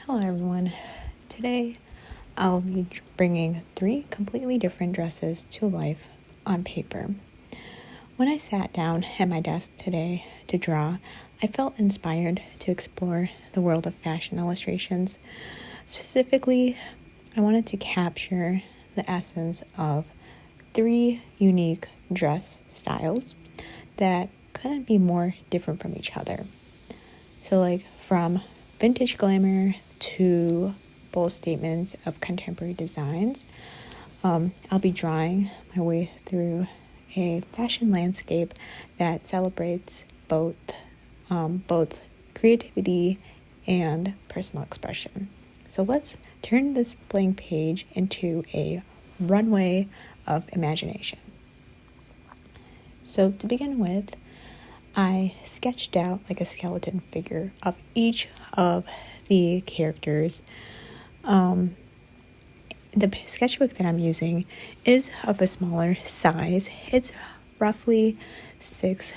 Hello everyone. Today I'll be bringing 3 completely different dresses to life on paper. When I sat down at my desk today to draw, I felt inspired to explore the world of fashion illustrations. Specifically, I wanted to capture the essence of 3 unique dress styles that couldn't be more different from each other. So from vintage glamour to bold statements of contemporary designs, I'll be drawing my way through a fashion landscape that celebrates both creativity and personal expression. So let's turn this blank page into a runway of imagination. So to begin with, I sketched out like a skeleton figure of each of the characters. The sketchbook that I'm using is of a smaller size. It's roughly 6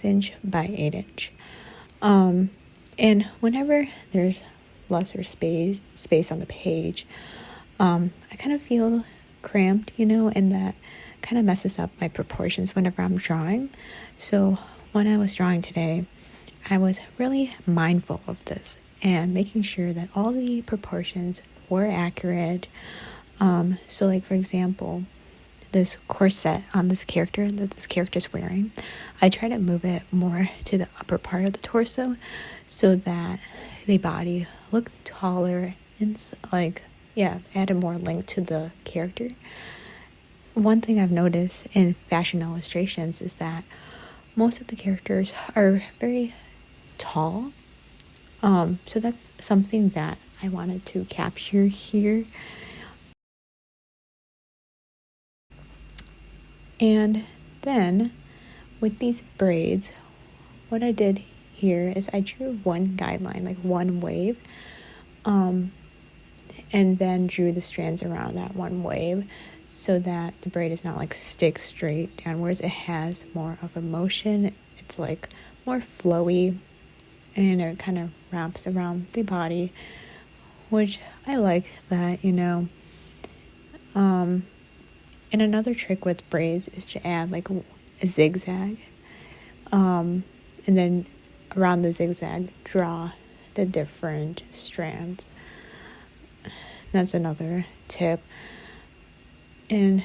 inch by 8 inch. And whenever there's lesser space on the page, I kind of feel cramped, and that kind of messes up my proportions whenever I'm drawing. So when I was drawing today, I was really mindful of this and making sure that all the proportions were accurate. So for example, this corset on this character that this character's wearing, I try to move it more to the upper part of the torso so that the body looked taller and added more length to the character. One thing I've noticed in fashion illustrations is that most of the characters are very tall. So that's something that I wanted to capture here. And then with these braids, what I did here is I drew one guideline, like one wave, and then drew the strands around that one wave so that the braid is not stick straight downwards. It has more of a motion. It's more flowy, and it kind of wraps around the body, which I like that, And another trick with braids is to add a zigzag, and then around the zigzag draw the different strands. That's another tip. And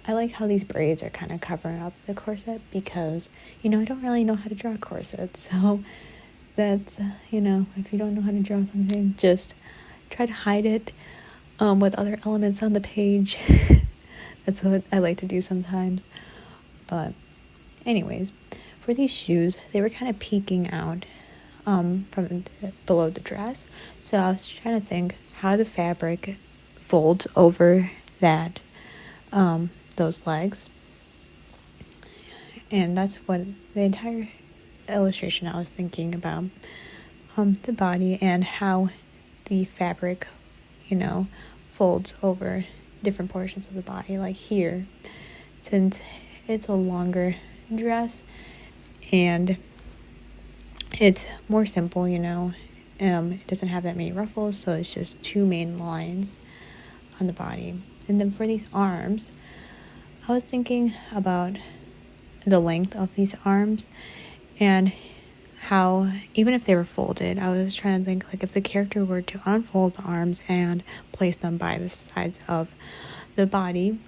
I like how these braids are kind of covering up the corset because, I don't really know how to draw corsets. So that's, if you don't know how to draw something, just try to hide it with other elements on the page. That's what I like to do sometimes. But anyways, for these shoes, they were kind of peeking out from below the dress. So I was trying to think how the fabric folds over that those legs. And that's what the entire illustration I was thinking about, the body and how the fabric, folds over different portions of the body. Like here, since it's a longer dress and it's more simple, it doesn't have that many ruffles, so it's just 2 main lines on the body. And then for these arms, I was thinking about the length of these arms and how, even if they were folded, I was trying to think if the character were to unfold the arms and place them by the sides of the body,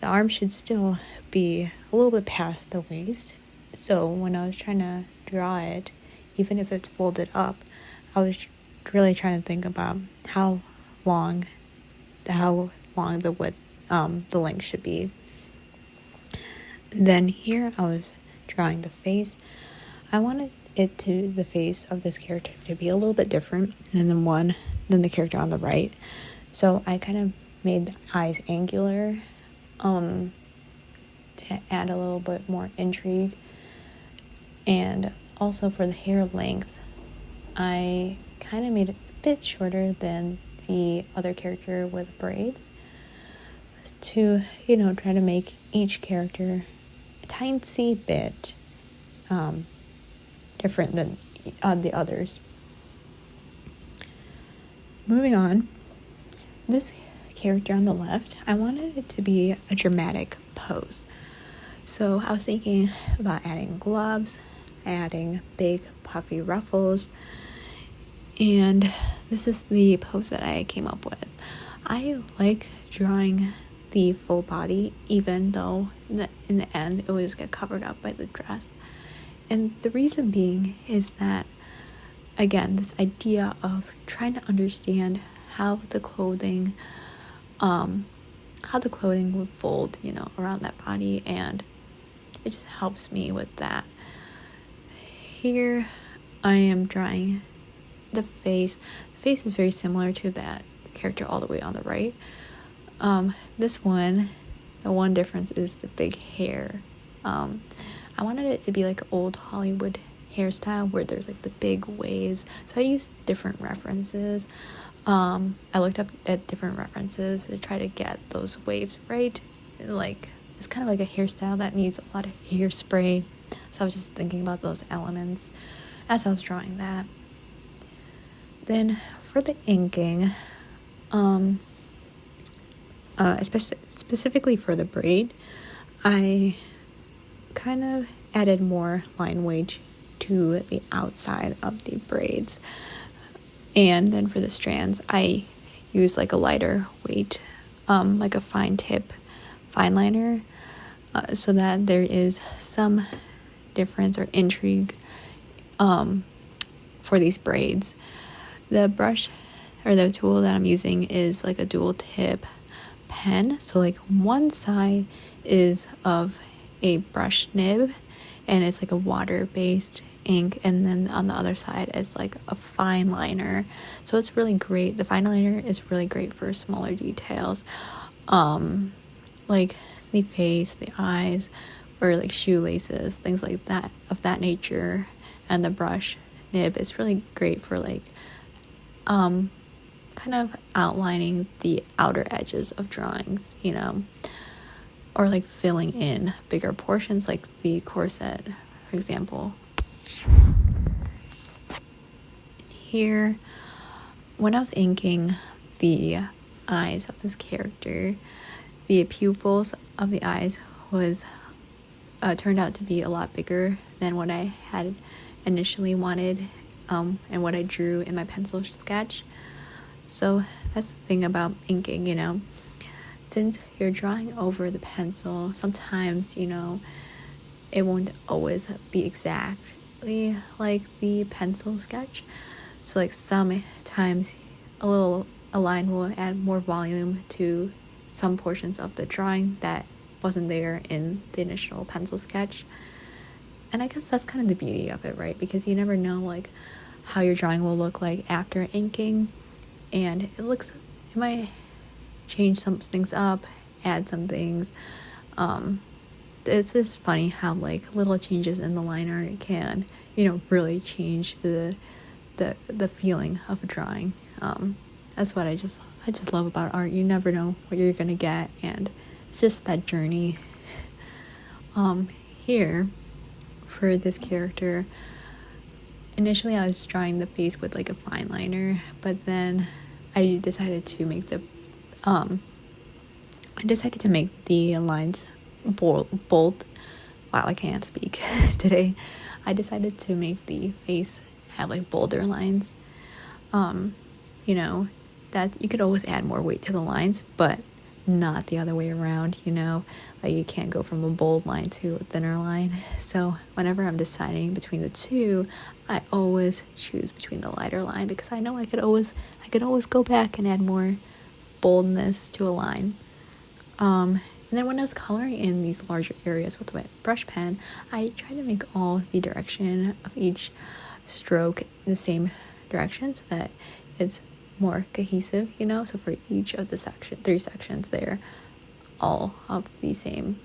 the arm should still be a little bit past the waist. So when I was trying to draw it, even if it's folded up, I was really trying to think about how long the width, the length should be. Then here I was drawing the face. I wanted the face of this character to be a little bit different than the character on the right. So I kind of made the eyes angular to add a little bit more intrigue. And also for the hair length, I kind of made it a bit shorter than the other character with braids to, try to make each character a tiny bit different than the others. moving on, this character on the left, I wanted it to be a dramatic pose. So I was thinking about adding gloves, adding big puffy ruffles, and this is the pose that I came up with. I like drawing the full body, even though in the end it always get covered up by the dress. And the reason being is that, again, this idea of trying to understand how the clothing would fold, around that body, and it just helps me with that. Here I am drawing the face. The face is very similar to that character all the way on the right. This one, the one difference is the big hair. I wanted it to be like old Hollywood hairstyle where there's like the big waves. So I used different references. I looked up at different references to try to get those waves right. Like, it's kind of like a hairstyle that needs a lot of hairspray. So I was just thinking about those elements as I was drawing that. Then for the inking, specifically for the braid, I kind of added more line weight to the outside of the braids. And then for the strands, I used like a lighter weight, like a fine tip fineliner, so that there is some difference or intrigue for these braids. The brush or the tool that I'm using is like a dual tip pen. So like one side is of a brush nib and it's like a water-based ink, and then on the other side is like a fine liner. So it's really great. The fine liner is really great for smaller details, like the face, the eyes, or like shoelaces, things like that, of that nature. And the brush nib is really great for like kind of outlining the outer edges of drawings, or like filling in bigger portions, like the corset, for example. Here, when I was inking the eyes of this character, the pupils of the eyes was turned out to be a lot bigger than what I had initially wanted, and what I drew in my pencil sketch. So that's the thing about inking, since you're drawing over the pencil, sometimes, it won't always be exactly like the pencil sketch. So like sometimes a line will add more volume to some portions of the drawing that wasn't there in the initial pencil sketch. And I guess that's kind of the beauty of it, right? Because you never know like how your drawing will look like after inking, and it might change some things up, add some things. It's just funny how like little changes in the line art can, really change the feeling of a drawing. That's what I just love about art. You never know what you're gonna get, and it's just that journey. Here for this character, initially I was drawing the face with like a fine liner, but then I decided to make the lines bold. Wow, I can't speak today. I decided to make the face have like bolder lines. That you could always add more weight to the lines, but not the other way around, like you can't go from a bold line to a thinner line. So whenever I'm deciding between the two, I always choose between the lighter line, because I know I could always go back and add more boldness to a line. And then when I was coloring in these larger areas with my brush pen, I tried to make all the direction of each stroke in the same direction so that it's more cohesive, so for each of the three sections, they're all of the same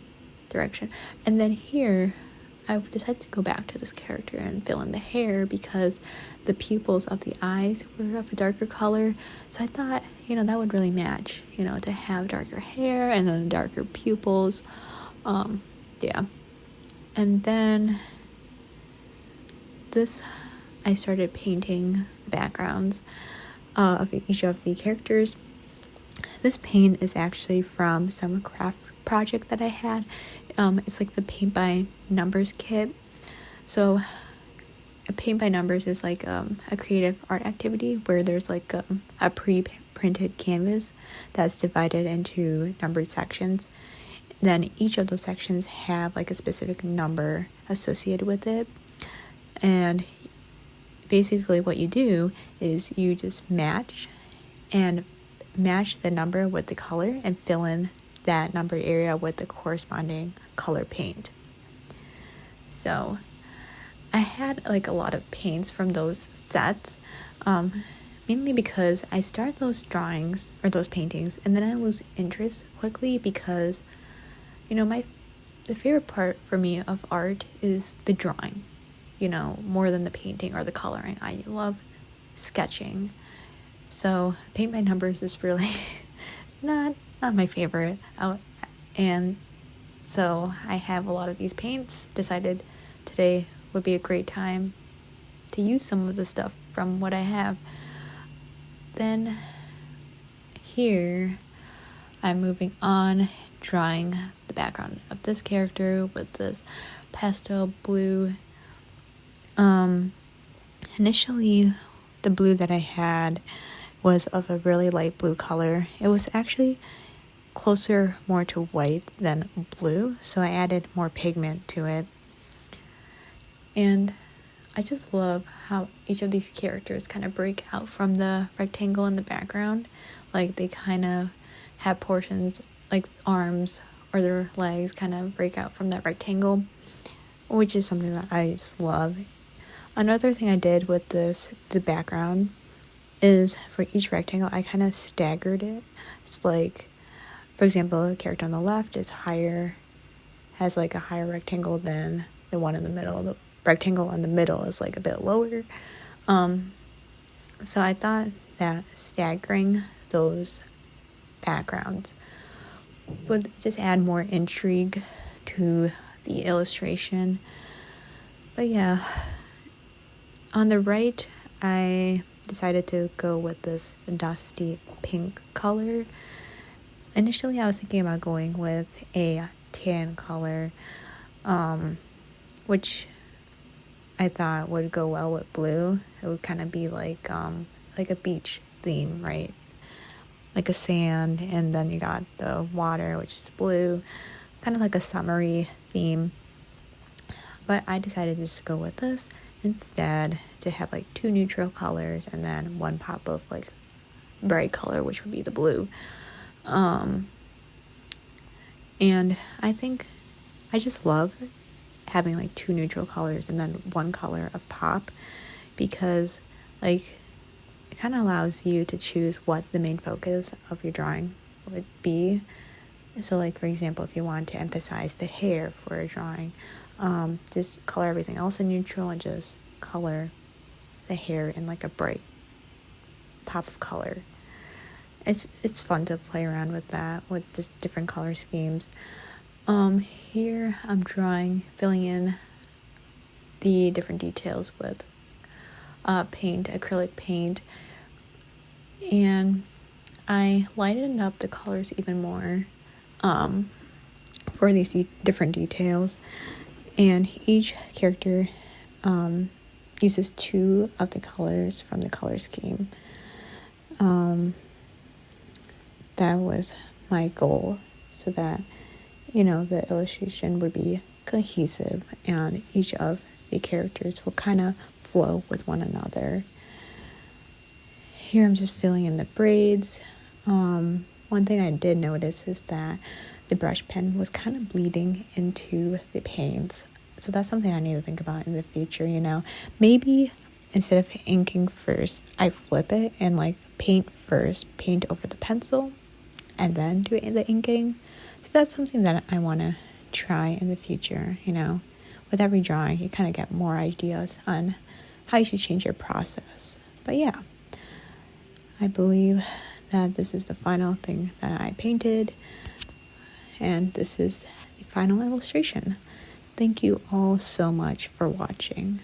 direction. And then here I decided to go back to this character and fill in the hair, because the pupils of the eyes were of a darker color, so I thought that would really match, to have darker hair and then darker pupils. And then I started painting backgrounds. of each of the characters. This paint is actually from some craft project that I had. It's like the paint by numbers kit. So a paint by numbers is like a creative art activity where there's like a pre-printed canvas that's divided into numbered sections. Then each of those sections have like a specific number associated with it. And basically what you do is you just match the number with the color and fill in that numbered area with the corresponding color paint. So I had like a lot of paints from those sets, mainly because I start those drawings or those paintings and then I lose interest quickly because, the favorite part for me of art is the drawing, more than the painting or the coloring. I love sketching. So paint by numbers is really not my favorite. And so I have a lot of these paints. Decided today would be a great time to use some of the stuff from what I have. Then here I'm moving on, drawing the background of this character with this pastel blue. Initially the blue that I had was of a really light blue color. It was actually closer more to white than blue, so I added more pigment to it. And I just love how each of these characters kind of break out from the rectangle in the background. Like they kind of have portions like arms or their legs kind of break out from that rectangle, which is something that I just love. Another thing I did with the background, is for each rectangle I kind of staggered it. It's like, for example, the character on the left has like a higher rectangle than the one in the middle. The rectangle in the middle is like a bit lower. So I thought that staggering those backgrounds would just add more intrigue to the illustration. But yeah, on the right I decided to go with this dusty pink color. Initially I was thinking about going with a tan color, which I thought would go well with blue. It would kind of be like a beach theme, right? Like a sand, and then you got the water, which is blue, kind of like a summery theme. But I decided just to go with this instead, to have like two neutral colors and then one pop of like bright color, which would be the blue. And I think I just love having like two neutral colors and then one color of pop, because like it kind of allows you to choose what the main focus of your drawing would be. So like, for example, if you want to emphasize the hair for a drawing, just color everything else in neutral and just color the hair in like a bright pop of color. It's fun to play around with that, with just different color schemes. Here I'm filling in the different details with acrylic paint, and I lightened up the colors even more for these different details. And each character uses two of the colors from the color scheme. That was my goal, so that the illustration would be cohesive and each of the characters will kind of flow with one another. Here I'm just filling in the braids. One thing I did notice is that the brush pen was kind of bleeding into the paints. So that's something I need to think about in the future, Maybe instead of inking first, I flip it and like paint first, paint over the pencil, and then do the inking. So that's something that I want to try in the future, With every drawing, you kind of get more ideas on how you should change your process. But yeah, I believe that this is the final thing that I painted, and this is the final illustration. Thank you all so much for watching.